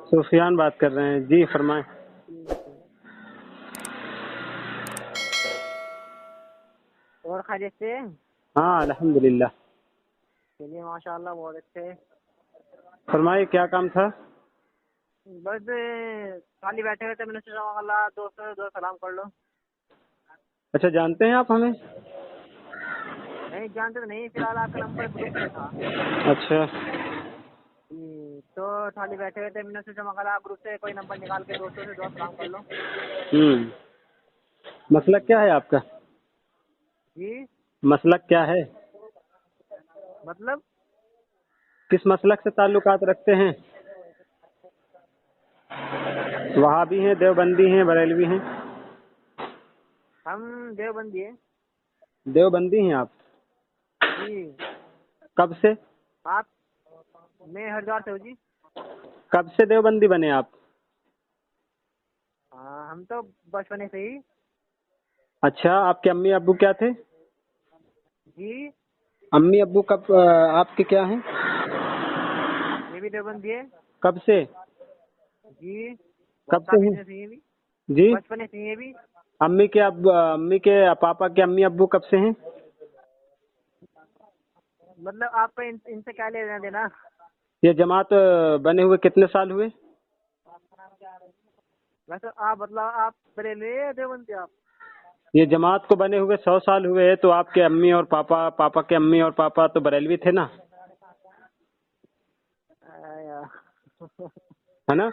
सुफियान बात कर रहे हैं जी, फरमाएं। और खैरियत से? हाँ अल्हम्दुलिल्लाह। चलिए माशाल्लाह, बहुत अच्छे। फरमाइए, क्या काम था? बस खाली बैठे हुए थे, मैंने सोचा अल्लाह दोस्तों दो सलाम कर लो। अच्छा, जानते हैं आप हमें? नहीं जानते तो नहीं, फिलहाल आपका नंबर ग्रुप में था। अच्छा। तो खाली बैठे हुए थे, मैंने सोचा अल्लाह ग्रुप से कोई नंबर निकाल के दोस्तों से दो सलाम कर लो। मसलक क्या है आपका? जी मसलक क्या है? मतलब किस मसलक से ताल्लुकात रखते हैं? वहाबी हैं, देवबंदी हैं, बरेलवी हैं? हम देवबंदी है देवबंदी हैं आप? जी। कब से? आप? मैं हरिद्वार से हूँ जी। कब से देवबंदी बने आप? हाँ, हम तो बचपन से ही। अच्छा, आपके अम्मी अब्बू क्या थे? जी अम्मी अब्बू कब आपके क्या हैं? ये भी देवबंदी है कब से? जी। कब बहुत से काफी हैं? दिन से ये भी, जी। बचपन से ये भी। अम्मी के पापा के अम्मी अब्बू कब से हैं? मतलब आप इनसे क्या लेना देना? ये जमात बने हुए कितने साल हुए? वैसे आप मतलब आप बरेली है देवबंदी आप? ये जमात को बने हुए 100 साल हुए हैं, तो आपके अम्मी और पापा के अम्मी और पापा तो बरेलवी थे ना, है ना?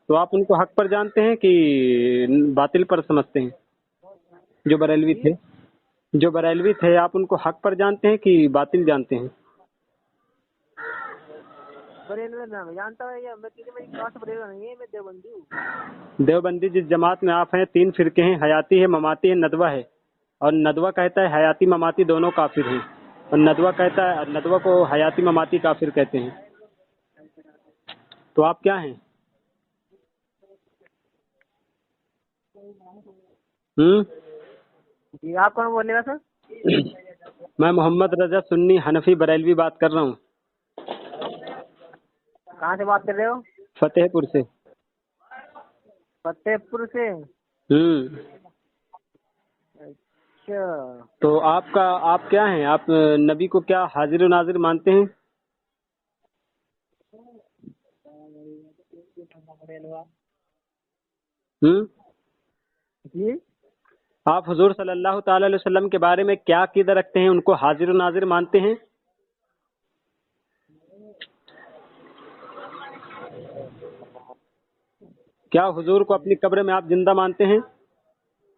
तो आप उनको हक पर जानते हैं कि बातिल पर समझते हैं? जो बरेलवी थे, जो बरेलवी थे, आप उनको हक पर जानते हैं कि बातिल जानते हैं? बरेली में ना मैं जानता हूँ, ये मैं क्योंकि मेरी क्लास बरेली नहीं है, मैं देवबंदी हूँ। देवबंदी जिस जमात में आप हैं, 3 फिरके हैं, हयाती है, ममाती है, नदवा है। और नदवा कहता है हयाती ममाती दोनों काफिर हैं, और नदवा कहता है, नदवा को हयाती ममाती काफिर कहते हैं। तो आप क्या हैं? जी आप कौन बोल रहे हो सर? मैं मोहम्मद रजा सुन्नी हनफी बरेलवी बात कर रहा हूँ। कहाँ से बात कर रहे हो? फतेहपुर से। फतेहपुर से? अच्छा। तो आप क्या हैं? आप नबी को क्या हाजिर नाजिर मानते हैं? जी आप हुजूर सल्लल्लाहु ताला अलैहि वसल्लम के बारे में क्या अकीदा रखते हैं? उनको हाजिर नाजिर मानते हैं? क्या हुजूर को अपनी कब्र में आप जिंदा मानते हैं?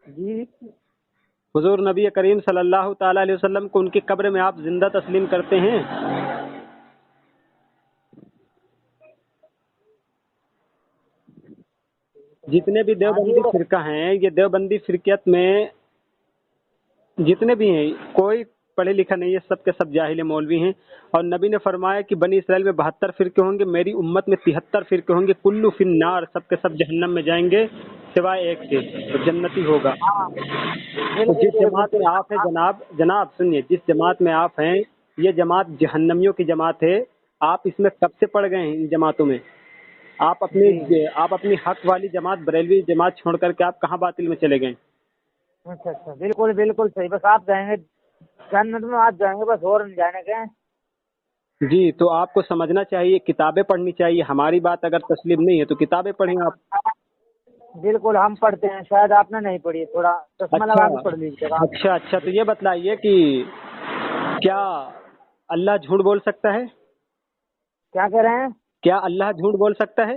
जी हुजूर नबी करीम सल्लल्लाहु ताला अलैहि वसल्लम को उनकी कब्र में आप जिंदा तस्लीम करते हैं? जितने भी हाँ जी। देवबंदी फिरका हैं, ये देवबंदी फिरकियत में जितने भी हैं, कोई पढ़े लिखा नहीं है, सब के सब जाहिल मौलवी हैं। और नबी ने फरमाया कि बनी इसराइल में 72 फिरके होंगे, मेरी उम्मत में 73 फिरके होंगे, कुल्लू फिन्नार, सब के सब जहन्नम में जाएंगे सिवाय एक के, तो जन्नती होगा। हाँ तो बिल्कुल जिस बिल्कुल जमात में आप हैं जनाब सुनिए, जिस जमात में आप हैं, ये जमात जहन्नमियों की जमात है। आप इसमें कब से पड़ गए हैं इन जमातों में? जी। आप अपनी हक वाली जमात बरेलवी जमात छोड़ करके आप कहाँ बातिल में चले गए? अच्छा अच्छा, बिल्कुल बिल्कुल सही। बस आप जाएंगे जन्नत में, आप जाएंगे बस, और नहीं जाने के। जी, तो आपको समझना चाहिए, किताबें पढ़नी चाहिए। हमारी बात अगर तस्लीम नहीं है तो किताबें पढ़ें आप। बिल्कुल हम पढ़ते हैं, शायद आपने नहीं पढ़ी है, थोड़ा चश्मा अच्छा लगा के पढ़ लीजिएगा आप। अच्छा अच्छा, तो ये बतलाइए कि क्या अल्लाह झूठ बोल सकता है? क्या कह रहे हैं? क्या अल्लाह झूठ बोल सकता है?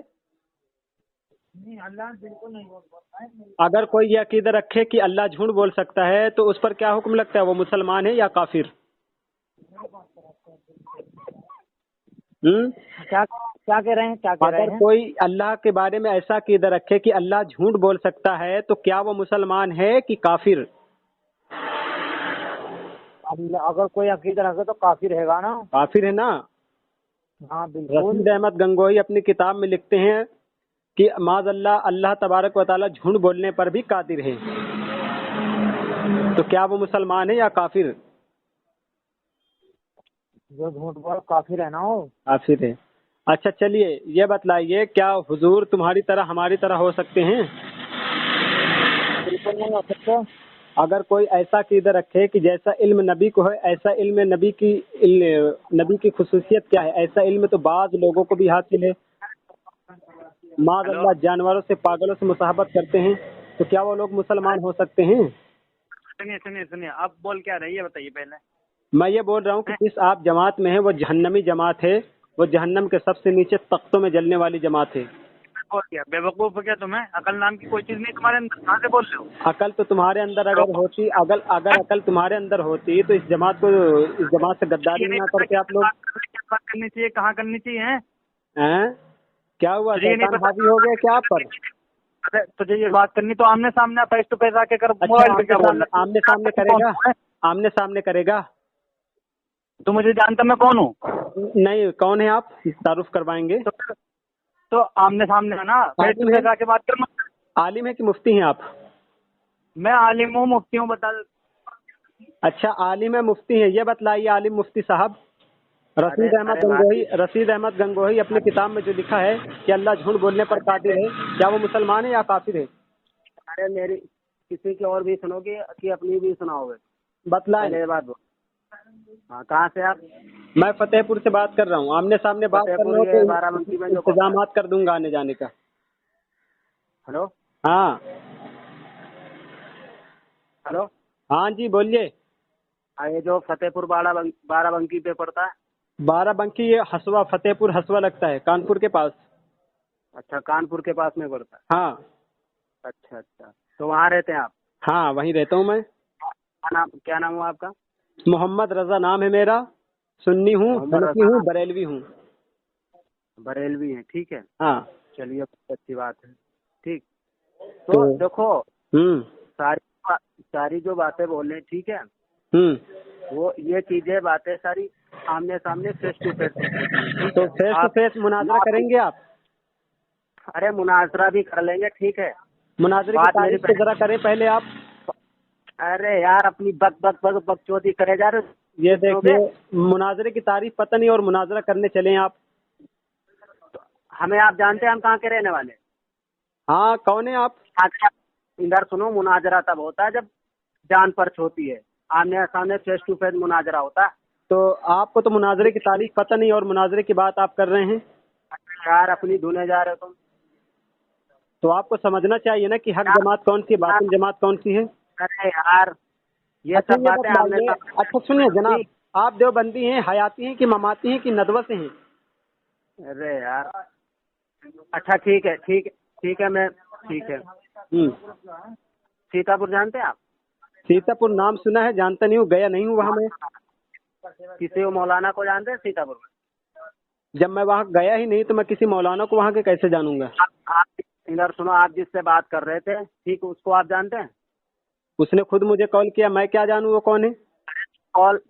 नहीं, अल्लाह बिल्कुल नहीं बोल सकता है। अगर कोई ये अकीदा रखे कि अल्लाह झूठ बोल सकता है, तो उस पर क्या हुक्म लगता है? वो मुसलमान है या काफिर? हम्म क्या क्या कह रहे हैं, क्या कह अगर रहे हैं? कोई अल्लाह के बारे में ऐसा अकीदा रखे कि अल्लाह झूठ बोल सकता है, तो क्या वो मुसलमान है कि काफिर? अगर कोई अकीदा रखे तो काफी रहेगा ना। काफिर है ना? हाँ बिल्कुल। रशीद अहमद गंगोही अपनी किताब में लिखते हैं कि माज अल्लाह, अल्लाह तबारक व तआला झूठ बोलने पर भी कादिर है। तो क्या वो मुसलमान है या काफिर? जो झूठ बोल काफी रहना हो। काफिर है। अच्छा चलिए ये बतलाइए, क्या हुजूर तुम्हारी तरह हमारी तरह हो सकते हैं? बिल्कुल नहीं हो सकते। अगर कोई ऐसा कीदा रखे कि जैसा इल्म नबी को है ऐसा इल्म नबी की खुसूसियत क्या है, ऐसा इल्म तो बाज लोगों को भी हासिल है। माज हेलो, अल्लाह जानवरों से पागलों से मुसाहबत करते हैं, तो क्या वो लोग मुसलमान हो सकते हैं? सुनिए सुनिए सुनिए, आप बोल क्या रहे हैं ये बताइए पहले। मैं ये बोल रहा हूँ कि जिस आप जमात में है वो जहन्नमी जमात है, वो जहन्नम के सबसे नीचे तख्तों में जलने वाली जमात है। बोल क्या बेवकूफ़ हो क्या तुम्हें? अकल नाम की कोई चीज़ नहीं तुम्हारे अंदर, कहाँ से बोल रहे हो? अकल तो तुम्हारे अंदर अगर होती, अगर अगर अकल तुम्हारे अंदर होती तो इस जमात से गद्दारी ये नहीं ना पता करते क्या आप लोग। बात करनी चाहिए, कहाँ करनी चाहिए हैं? हैं? क्या हुआ, तुझे ये नहीं शैतान पता हावी हो गया क्या आप पर? अरे तुझे ये बात करनी तो आमने सामने फेस टू फेस आके कर। अच्छा, मोबाइल पे क्या बोल रहा है? आमने सामने करेगा? आमने सामने करेगा? तू मुझे जानता मैं कौन हूँ? नहीं, कौन है आप? तारुफ करवाएंगे। तो आमने सामने है ना, फेस टू आलिम है? फेस आके बात करना। आलिम है कि मुफ्ती हैं आप? मैं आलिम हूँ, मुफ्ती हूँ, बता। अच्छा, आलिम है मुफ्ती है, ये बतलाइए आलिम मुफ्ती साहब। अरे अरे रशीद अहमद गंगोही अपने किताब में जो लिखा है कि अल्लाह झूठ बोलने पर कादिर है, क्या वो मुसलमान है या काफिर है? अरे मेरी किसी की और भी सुनोगे कि अपनी भी सुनाओगे? बतलाएं। पहले ये बात बोल। हाँ, कहाँ से आप? मैं फतेहपुर से बात कर रहा हूँ, आमने सामने बात करना फतेहपुर हो ये तो बाराबंकी में जो इंतजाम कर दूंगा आने जाने का। हेलो हाँ हेलो, हाँ जी बोलिए। ये जो फतेहपुर बाराबंकी पे पड़ता है। बाराबंकी, ये हसवा, फतेहपुर हसवा लगता है, कानपुर के पास। अच्छा, कानपुर के पास में पड़ता है। हाँ अच्छा अच्छा, तो वहाँ रहते हैं आप? हाँ, वहीं रहता हूँ मैं। क्या नाम हुआ आपका? मोहम्मद रजा नाम है मेरा। सुन्नी हूँ, मोहम्मद हनफी रजा हूँ, नाम, बरेलवी हूँ। बरेलवी हैं, ठीक है। हाँ चलिए, बहुत अच्छी बात है। ठीक, तो तो देखो, हम्म सारी जो बातें बोल रहे हैं, ठीक है, हम्म वो ये चीजें बातें सारी आमने सामने फेस टू फेस होती है, ठीक तो है। फेस टू आप फेस मुनाजरा करेंगे आप? अरे मुनाजरा भी कर लेंगे, ठीक है। मुनाजरे की बात मेरी तारीफ तो जरा करें पहले आप। अरे यार, अपनी बक बक बक बकचोदी करे जा रहे हो। ये चुप रहोगे? देखिए, मुनाजरे की तारीफ पता नहीं और मुनाजरा करने चले आप। हमें आप जानते हैं, हम कहाँ के रहने वाले? हाँ, कौन है आप? इधर सुनो, मुनाजरा तब होता है जब जान परख होती है, आमने सामने फेस टू फेस मुनाजरा होता है। तो आपको तो मुनाजरे की तारीफ पता नहीं और मुनाजरे की बात आप कर रहे हैं। यार, अपनी धुने जा रहे हो तुम। तो आपको समझना चाहिए ना कि हक जमात कौन सी है, बातिल जमात कौन सी है। अरे यार, ये अच्छा सब ये बातें आमने बतलाइए, सामने अच्छा सुनिए जनाब, ठीक। आप देवबंदी हैं, हयाती हैं कि ममाती हैं कि नदवा से हैं? अरे यार, अच्छा ठीक है, ठीक है, मैं ठीक है। सीतापुर जानते हैं आप? सीतापुर नाम सुना है, जानता नहीं हूँ, गया नहीं हूँ वहाँ मैं। किसी को मौलाना को जानते हैं सीतापुर में? जब मैं वहाँ गया ही नहीं तो मैं किसी मौलाना को वहाँ के कैसे जानूंगा? आप इधर सुनो, आप जिससे बात कर रहे थे, ठीक, उसको आप जानते हैं? उसने खुद मुझे कॉल किया, मैं क्या जानूँ वो कौन है।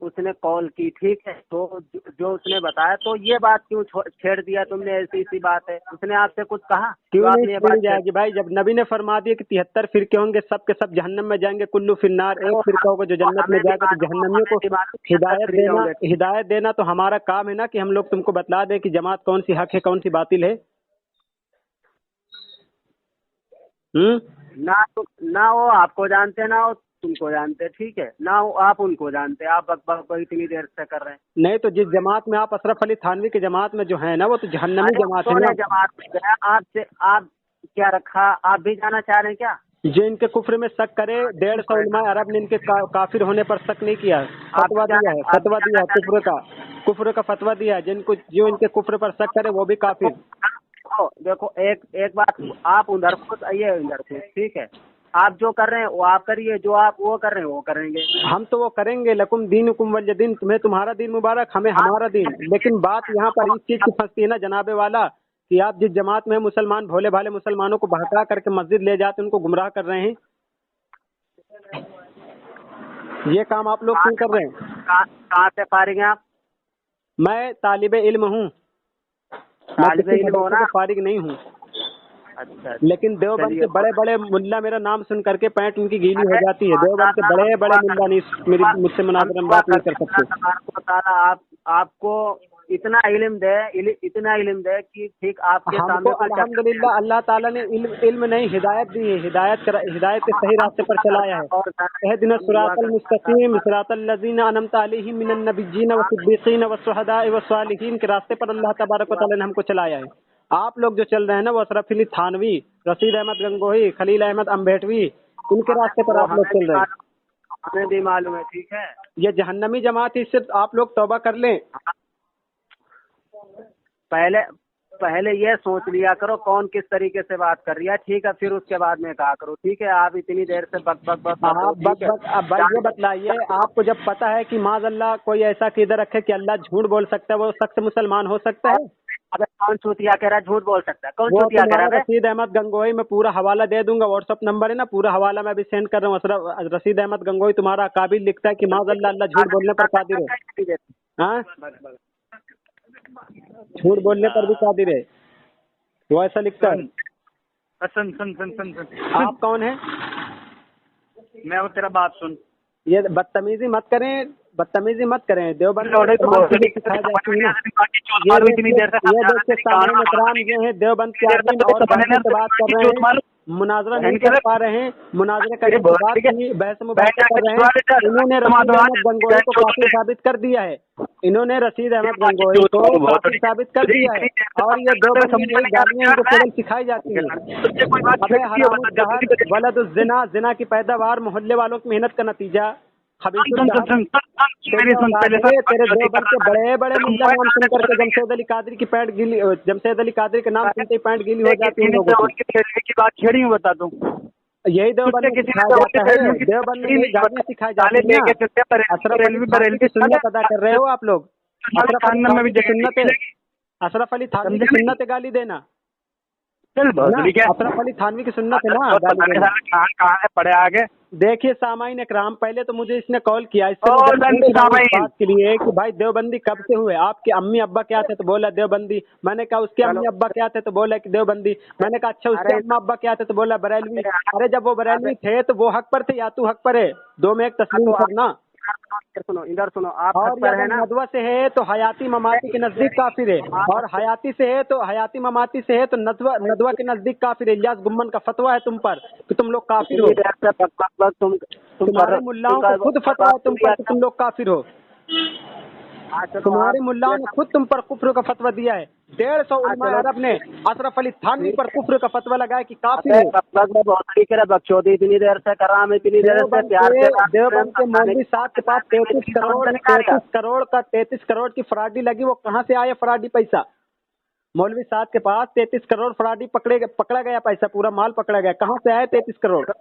उसने कॉल की, ठीक है, तो जो उसने बताया, तो ये बात क्यों छेड़ दिया तुमने? ऐसी सी बात है, उसने आपसे कुछ कहा क्यों जो नहीं आपने ये छेड़ी बात जाएगी भाई, जब नबी ने फरमा दिया कि 73 फिरके होंगे, सब के सब जहन्नम में जाएंगे, कुल्लू फिन्नार, एक फिरका होगा जो जन्नत में जाएगा। तो जहन्नमियों को हिदायत देना तो हमारा काम है ना, कि हम लोग तुमको बतला दें कि जमात कौन सी हक है कौन सी बातिल है। ना वो आपको जानते, ना वो तुमको जानते, ठीक है, ना वो आप उनको जानते। आप बक बक बक इतनी देर से कर रहे हैं। नहीं तो जिस जमात में आप अशरफ अली थानवी की जमात में जो है ना, वो तो जहन्नमी अरे जमात है उन्होंने ना। जमात में गया आपसे, आप क्या रखा? आप भी जाना चाह रहे हैं क्या? जो इनके कुफ्र में शक करे, 150 उलमा अरब ने इनके काफिर होने पर शक नहीं किया, फतवा दिया है, कुफ्र का फतवा दिया है। जो इनके कुफ्र पर शक करे वो भी काफिर। देखो, एक बात, आप उधर खुद आइए, इधर खुद, ठीक है। आप जो कर रहे हैं वो आप करिए, जो आप वो कर रहे हैं वो करेंगे। हम तो वो करेंगे, लकुम दीनुकुम वलिय दीन, तुम्हें तुम्हारा दिन मुबारक, हमें हमारा दिन। लेकिन बात यहाँ पर इस चीज की फंसती है ना जनाबे वाला, कि आप जिस जमात में मुसलमान, भोले भाले मुसलमानों को बहका करके मस्जिद ले जाते उनको गुमराह कर रहे हैं। ये काम आप लोग क्यों कर रहे हैं? कहाँ से फारिग हैं आप? मैं तालिबे इल्म हूँ, मैं किसी मदरसे से फारिग नहीं हूँ। अच्छा, लेकिन देवबंद के बड़े बड़े मुल्ला मेरा नाम सुन करके पैंट उनकी गीली हो जाती है। देवबंद के बड़े बड़े मुल्ला नहीं मुझसे मुनाजरा बात नहीं कर सकते। आपको इतना इल्म दे कि ठीक आपके हमको सामने कोई अल्हम्दुलिल्लाह अल्लाह ताला ने इल्म नहीं हिदायत दी है, हिदायत के सही रास्ते पर चलाया है। इहदिना सिरातल मुस्तकीम सिरातल लज़ीना अनअमता अलैहिम मिनन नबिय्यीन व सिद्दीकीन व शुहदाए व सालिहीन के रास्ते पर अल्लाह तबारक व तआला ने हमको चलाया है। आप लोग जो चल रहे हैं ना वो अशरफ अली थानवी, रशीद अहमद गंगोही, खलील अहमद अम्बेडवी, इनके रास्ते पर आप लोग चल रहे हैं। हमें भी मालूम है, ठीक है। ये जहन्नमी जमात है, इससे आप लोग तौबा कर लें। पहले ये सोच लिया करो कौन किस तरीके से बात कर रही है, ठीक है, फिर उसके बाद में कहा करो, ठीक है। आप इतनी देर से बक बक बक अब भाई ये बतलाइए, आपको जब पता है कि माज़अल्लाह कोई ऐसा किधर रखे कि अल्लाह झूठ बोल सकता है, वो शख्स मुसलमान हो सकता है? अबे कौन चूतिया कह रहा है झूठ बोल सकता है? कौन वो चूतिया कह रहा है? रशीद अहमद गंगोही में पूरा हवाला दे दूंगा, व्हाट्सअप नंबर है ना, पूरा हवाला मैं भी सेंड कर रहा हूँ। अशरफ रशीद अहमद गंगोही तुम्हारा काबिल लिखता है कि माज़अल्लाह अल्लाह झूठ बोलने पर कादिर है। हाँ, झूठ बोलने पर भी कादिर है, वो ऐसा लिखता है। सुन आप कौन है? मैं वो तेरा बात सुन। ये बदतमीजी मत करें, देवबंद सिखाई जाती है ना। ये देखिए सामने इकराम ये है देवबंद के आदमी और बातों से बात कर रहे हैं, मुनाजरा नहीं कर पा रहे हैं, मुनाजरे करने की बात नहीं, बहस मुबाहसा कर रहे हैं। इन्होंने रशीद अहमद गंगोही को काफिर साबित कर दिया है, इन्होंने रशीद अहमद गंगोही को काफिर साबित कर दिया है, और ये देवबंद में यही गालियां इनको केवल सिखाई जाती है। अबे हरामुज़्ज़हर वलदुज़्ज़िना, जिना की पैदावार, मोहल्ले वालों की मेहनत का नतीजा। तेरे देवबंद के बड़े बड़े मुल्ला नाम सुन करके जमशेद अली कादरी की पैंट गीली, जमशेद अली कादरी के नाम सुनते ही पैंट गीली हो जाती है लोगों की बात छेड़ी हूँ, बता दूं। यही देवबंद में सिखाया जाता है, देवबंद में यही गालियां सिखाई जाती है। अशरफ अली थानवी की सुन्नत अदा कर रहे हो आप लोग। अशरफ अली थानवी की सुन्नत है गाली देना। अशरफ अली थानवी की सुन्नत है ना गाली देना। कहाँ है पढ़े आगे? देखिए सामाइन इकराम, पहले तो मुझे इसने कॉल किया इससे बात के लिए कि भाई देवबंदी कब से हुए, आपके अम्मी अब्बा क्या थे, तो बोला देवबंदी। मैंने कहा उसके अम्मी अब्बा क्या थे, तो बोला कि देवबंदी। मैंने कहा अच्छा उसके अम्मा अब्बा क्या थे, तो बोला बरेलवी। अरे जब वो बरेलवी थे तो वो हक पर थे या तू हक पर है? दो में एक तस्लीम करना। इधर सुनो, आप और पर है ना? नदवा से है तो हयाती ममाती के नजदीक काफिर है, और हयाती से है तो हयाती ममाती से है तो नदवा के नजदीक काफिर है। इलियास गुम्मन का फतवा है तुम पर कि तुम लोग काफिर हो। तुम्हारे मुल्लाओं को खुद फतवा है तुम पर कि तुम लोग काफिर हो। तुम्हारे मुल्लाओं ने खुद तुम पर कुफ्र का फतवा दिया है। 150 उलमा अरब ने अशरफ अली थानवी पर कुफ्र का फतवा लगाया कि काफिर है। बकचोदी इतनी देर से कर रहा हूं, इतनी देर से प्यार से। देवबंद के मौलवी साहब के पास 33 करोड़ की फ्रॉडी लगी, वो कहाँ से आया फ्रॉडी पैसा? मौलवी साहब के पास 33 करोड़ फ्रॉडी पकड़ा गया पैसा, पूरा माल पकड़ा गया, कहाँ से आया 33 करोड़?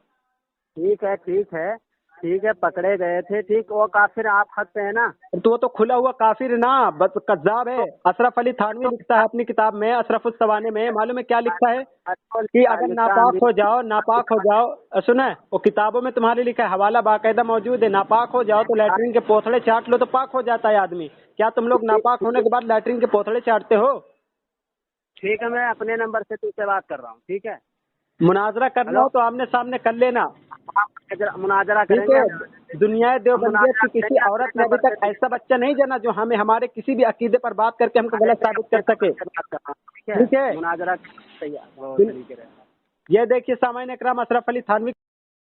ठीक है, पकड़े गए थे, ठीक। वो काफिर आप हक पे है ना? तो वो तो खुला हुआ काफिर ना, बस कज्जाब है। अशरफ अली थानवी लिखता है अपनी किताब में अशरफ उस-सवाने में, मालूम है क्या लिखता है कि अगर नापाक हो जाओ, सुना है वो किताबों में तुम्हारे लिखा है, हवाला बाकायदा मौजूद है। नापाक हो जाओ तो लैट्रिन के पोथड़े चाट लो तो पाक हो जाता है आदमी। क्या तुम लोग नापाक होने के बाद लैट्रिन के पोथड़े चाटते हो? ठीक है, मैं अपने नंबर से तुझसे बात कर रहा हूँ, ठीक है। मुनाजरा करना हो तो आमने सामने कर लेना, मुनाजरा ठीक करेंगे। है। दुनिया देवबंदियत की किसी औरत ने अभी तक ऐसा बच्चा नहीं जाना जो हमें हमारे किसी भी अकीदे पर बात करके हमको गलत साबित कर सके, ठीक है। मुनाजरा तैयार। ये देखिए सामाइन इकराम अशरफ अली थानवी